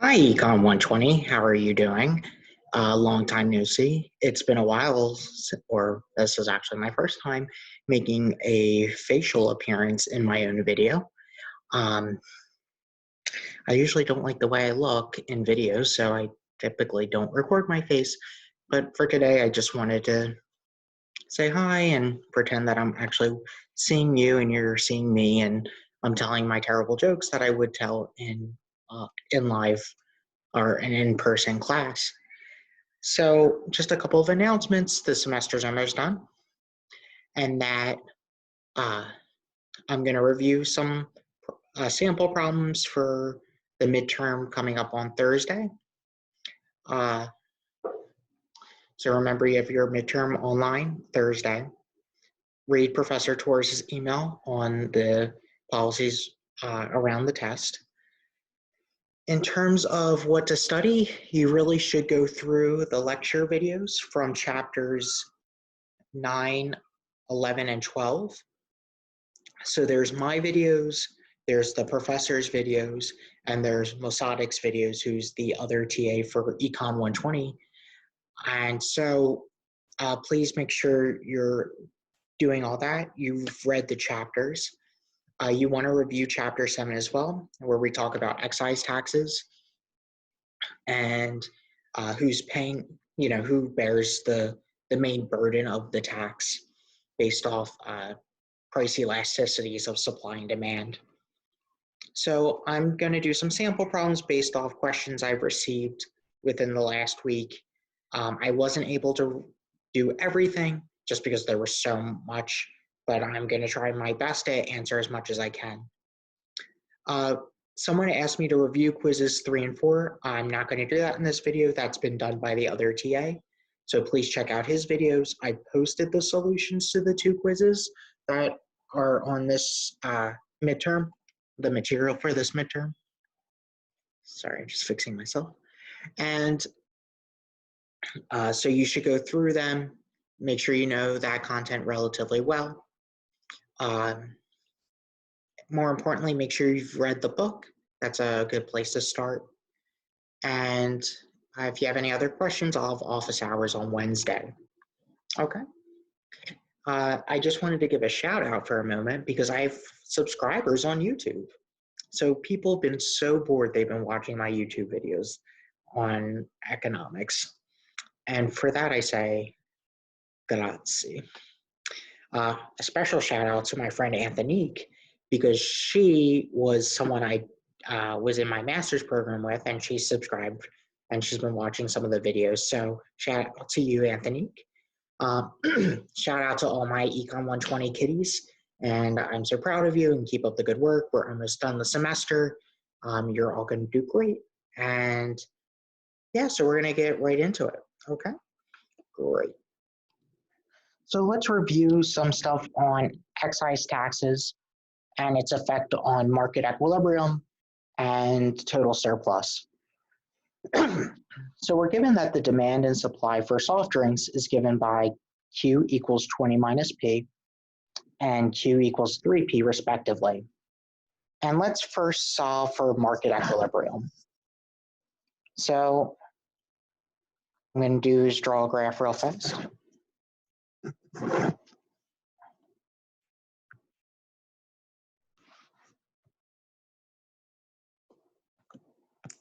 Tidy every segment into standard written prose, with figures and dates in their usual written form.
Hi, Econ 120. How are you doing? Long time no see. It's been a while, or this is actually my first time making a facial appearance in my own video. Um, I usually don't like the way I look in videos, so I typically don't record my face. But for today, I just wanted to say hi and pretend that I'm actually seeing you and you're seeing me, and I'm telling my terrible jokes that I would tell in live or an in-person class. So just a couple of announcements. The semester's almost done, and that uh, I'm going to review some sample problems for the midterm coming up on Thursday. Uh, so remember, you have your midterm online Thursday. Read Professor Torres' email on the policies around the test. In terms of what to study, you really should go through the lecture videos from chapters 9, 11, and 12. So there's my videos, there's the professor's videos, and there's Mossadeg's videos, who's the other TA for Econ 120. And so please make sure you're doing all that. You've read the chapters. You want to review chapter 7 as well, where we talk about excise taxes and who's paying, who bears the main burden of the tax based off price elasticities of supply and demand. So I'm going to do some sample problems based off questions I've received within the last week. I wasn't able to do everything just because there was so much, but I'm going to try my best to answer as much as I can. Someone asked me to review quizzes 3 and 4. I'm not going to do that in this video. That's been done by the other TA. So please check out his videos. I posted the solutions to the 2 quizzes that are on this midterm, the material for this midterm. Sorry, I'm just fixing myself. And so you should go through them, make sure you know that content relatively well. More importantly, make sure you've read the book. That's a good place to start. And if you have any other questions, I'll have office hours on Wednesday. Okay. I just wanted to give a shout out for a moment because I have subscribers on YouTube. So people have been so bored, they've been watching my YouTube videos on economics. And for that, I say, grazie. A special shout out to my friend Anthonique, because she was someone I was in my master's program with, and she subscribed and she's been watching some of the videos. So shout out to you, Anthonique. Shout out to all my Econ 120 kiddies, and I'm so proud of you, and keep up the good work. We're almost done the semester. You're all going to do great. And yeah, so we're going to get right into it. Okay, great. So let's review some stuff on excise taxes and its effect on market equilibrium and total surplus. So we're given that the demand and supply for soft drinks is given by Q equals 20 minus P and Q equals 3P respectively. And let's first solve for market equilibrium. So I'm going to do is draw a graph real fast.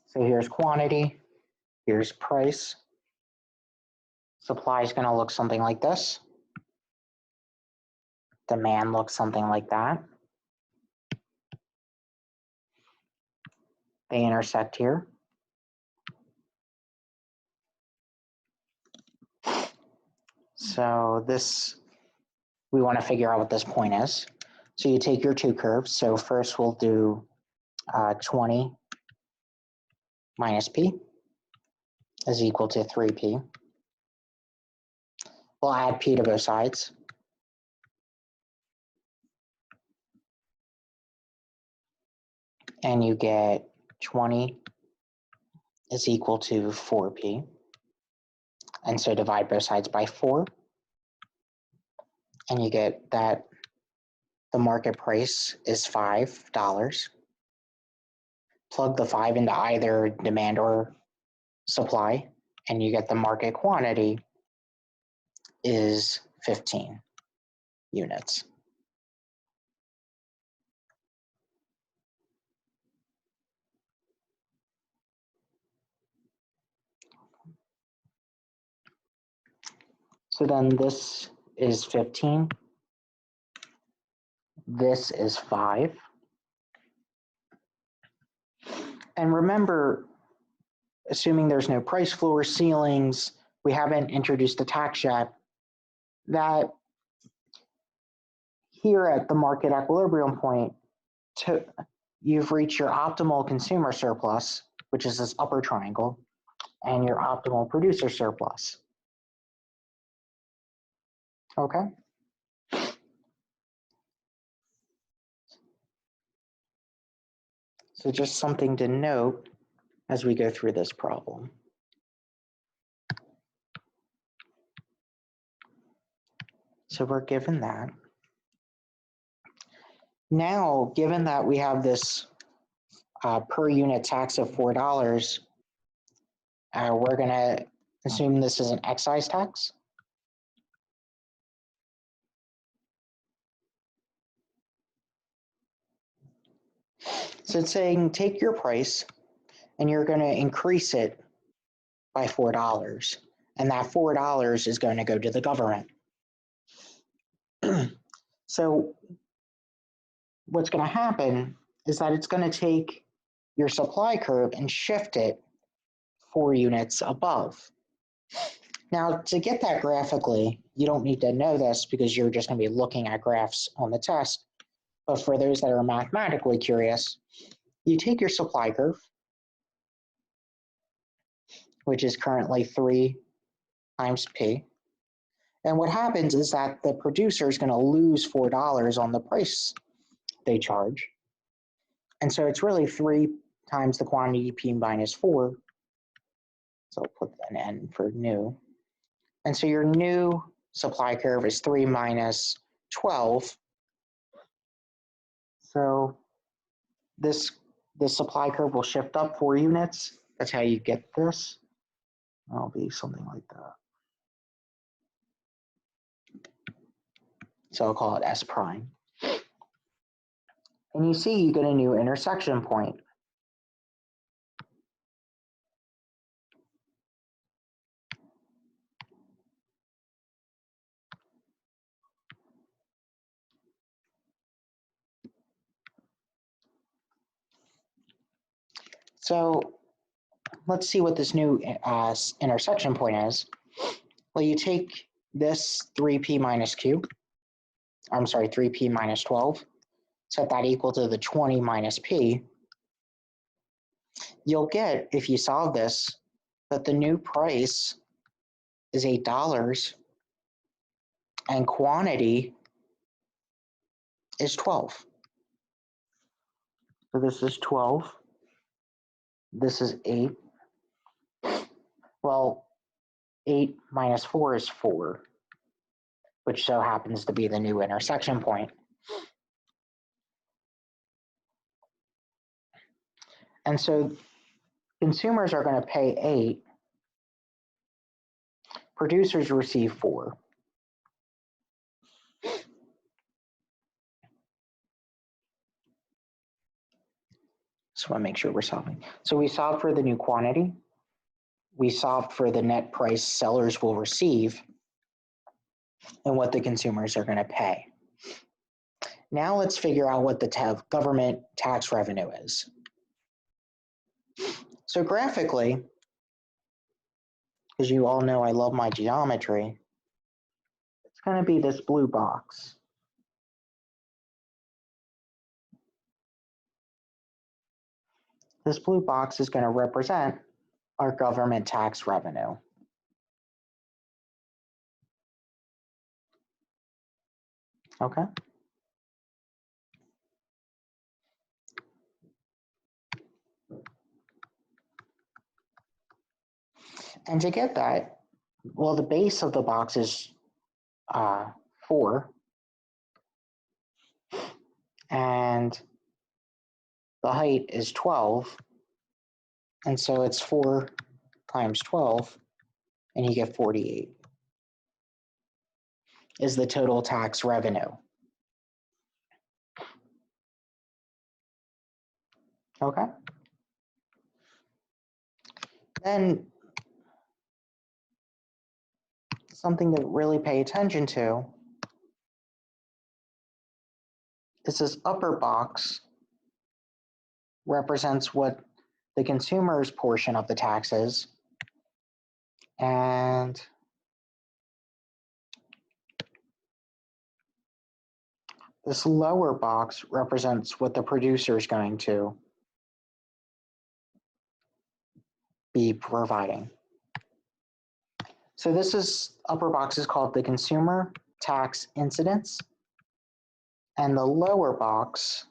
So here's quantity, here's price. Supply is going to look something like this. Demand looks something like that. They intersect here. So this, we want to figure out what this point is. So you take your 2 curves. So first we'll do 20 minus P is equal to 3P. We'll add P to both sides. And you get 20 is equal to 4P. And so divide both sides by 4. And you get that the market price is $5 plug the 5 into either demand or supply, and you get the market quantity is 15 units. So then this is 15. This is 5. And remember, assuming there's no price floor ceilings, we haven't introduced a tax yet, that here at the market equilibrium point, you've reached your optimal consumer surplus, which is this upper triangle, and your optimal producer surplus. Okay? So just something to note as we go through this problem. So we're given that. Now, given that we have this per unit tax of $4, we're going to assume this is an excise tax. So it's saying take your price and you're going to increase it by $4. And that $4 is going to go to the government. So what's going to happen is that it's going to take your supply curve and shift it 4 units above. Now, to get that graphically, you don't need to know this because you're just going to be looking at graphs on the test. But for those that are mathematically curious, you take your supply curve, which is currently 3 times P. And what happens is that the producer is going to lose $4 on the price they charge. And so it's really 3 times the quantity P minus 4. So I'll put an N for new. And so your new supply curve is 3 minus 12. So this supply curve will shift up 4 units. That's how you get this. It'll be something like that. So I'll call it S prime. And you see you get a new intersection point. So let's see what this new intersection point is. Well, you take this 3p minus q, I'm sorry, 3p minus 12, set that equal to the 20 minus p. You'll get, if you solve this, that the new price is $8 and quantity is 12. So this is 12. This is 8. Well, 8 minus 4 is 4, which so happens to be the new intersection point. And so consumers are going to pay 8. Producers receive 4. So I want to make sure we're solving. So we solved for the new quantity. We solved for the net price sellers will receive and what the consumers are going to pay. Now let's figure out what the government tax revenue is. So graphically, because you all know I love my geometry, it's going to be this blue box. This blue box is going to represent our government tax revenue. Okay. And to get that, well, the base of the box is 4. And the height is 12. And so it's 4 times 12, and you get 48 is the total tax revenue. Okay. Then something to really pay attention to is this upper box represents what the consumer's portion of the tax is, and this lower box represents what the producer is going to be providing. So this upper box is called the consumer tax incidence, and the lower box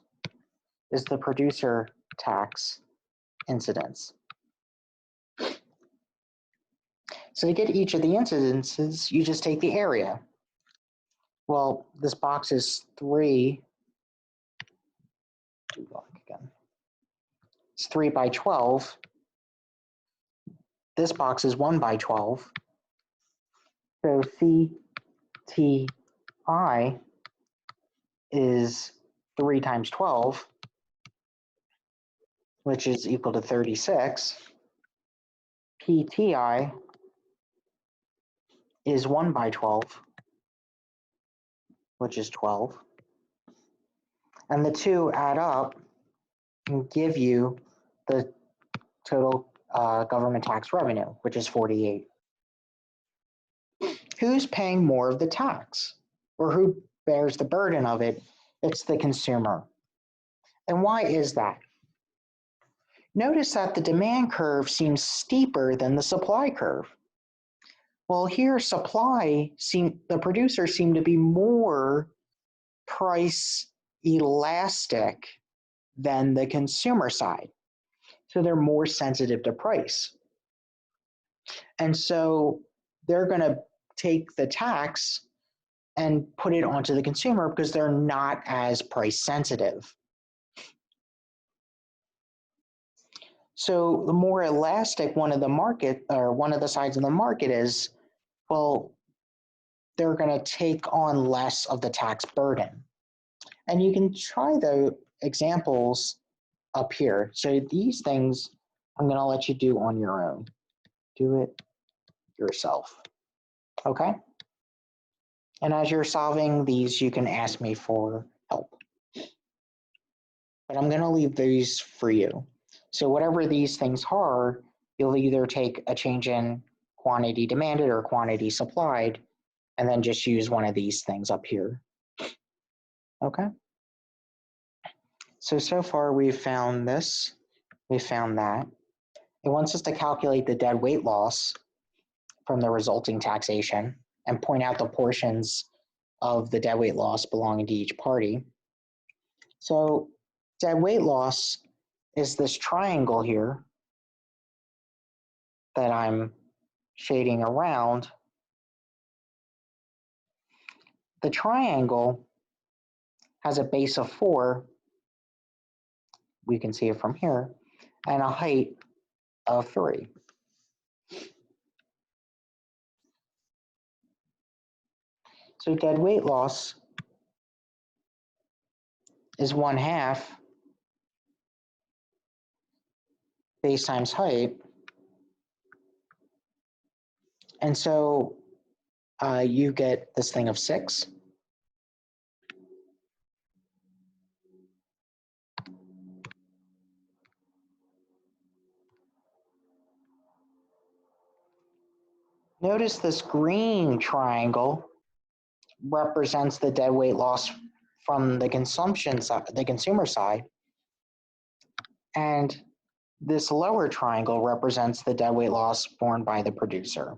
is the producer tax incidence. So to get each of the incidences, you just take the area. Well, this box is 3. It's 3 by 12. This box is 1 by 12. So CTI is 3 times 12, which is equal to 36. PTI is 1 by 12, which is 12. And the two add up and give you the total government tax revenue, which is 48. Who's paying more of the tax, or who bears the burden of it? It's the consumer. And why is that? Notice that the demand curve seems steeper than the supply curve. Well, here the producers seem to be more price elastic than the consumer side. So they're more sensitive to price. And so they're going to take the tax and put it onto the consumer because they're not as price sensitive. So the more elastic one of the sides of the market is, well, they're going to take on less of the tax burden. And you can try the examples up here. So these things I'm going to let you do on your own. Do it yourself. Okay? And as you're solving these, you can ask me for help. But I'm going to leave these for you. So whatever these things are, you'll either take a change in quantity demanded or quantity supplied, and then just use one of these things up here. Okay? So far we've found this, we found that. It wants us to calculate the dead weight loss from the resulting taxation and point out the portions of the dead weight loss belonging to each party. So dead weight loss is this triangle here that I'm shading around. The triangle has a base of 4, we can see it from here, and a height of 3. So dead weight loss is 1/2 base times height. And so you get this thing of 6. Notice this green triangle represents the dead weight loss from the consumption side, the consumer side, and this lower triangle represents the dead weight loss borne by the producer.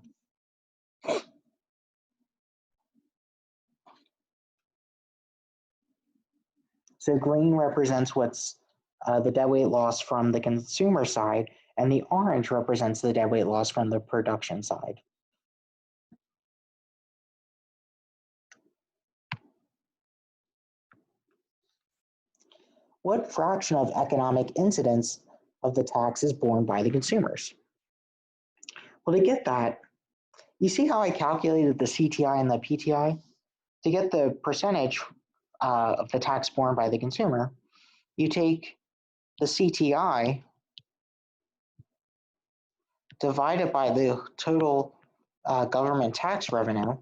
So green represents what's the dead weight loss from the consumer side, and the orange represents the dead weight loss from the production side. What fraction of economic incidence of the tax is borne by the consumers. Well, to get that, you see how I calculated the CTI and the PTI? To get the percentage of the tax borne by the consumer, you take the CTI divided by the total government tax revenue.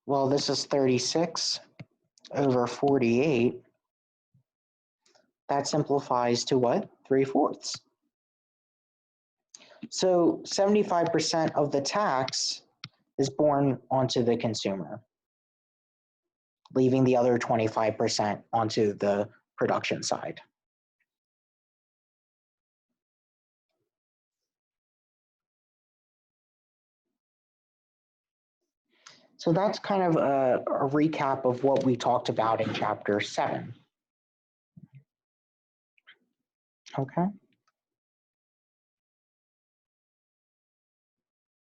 Well, this is 36 over 48. That simplifies to what? 3/4. So 75% of the tax is borne onto the consumer, leaving the other 25% onto the production side. So that's kind of a recap of what we talked about in chapter 7. Okay.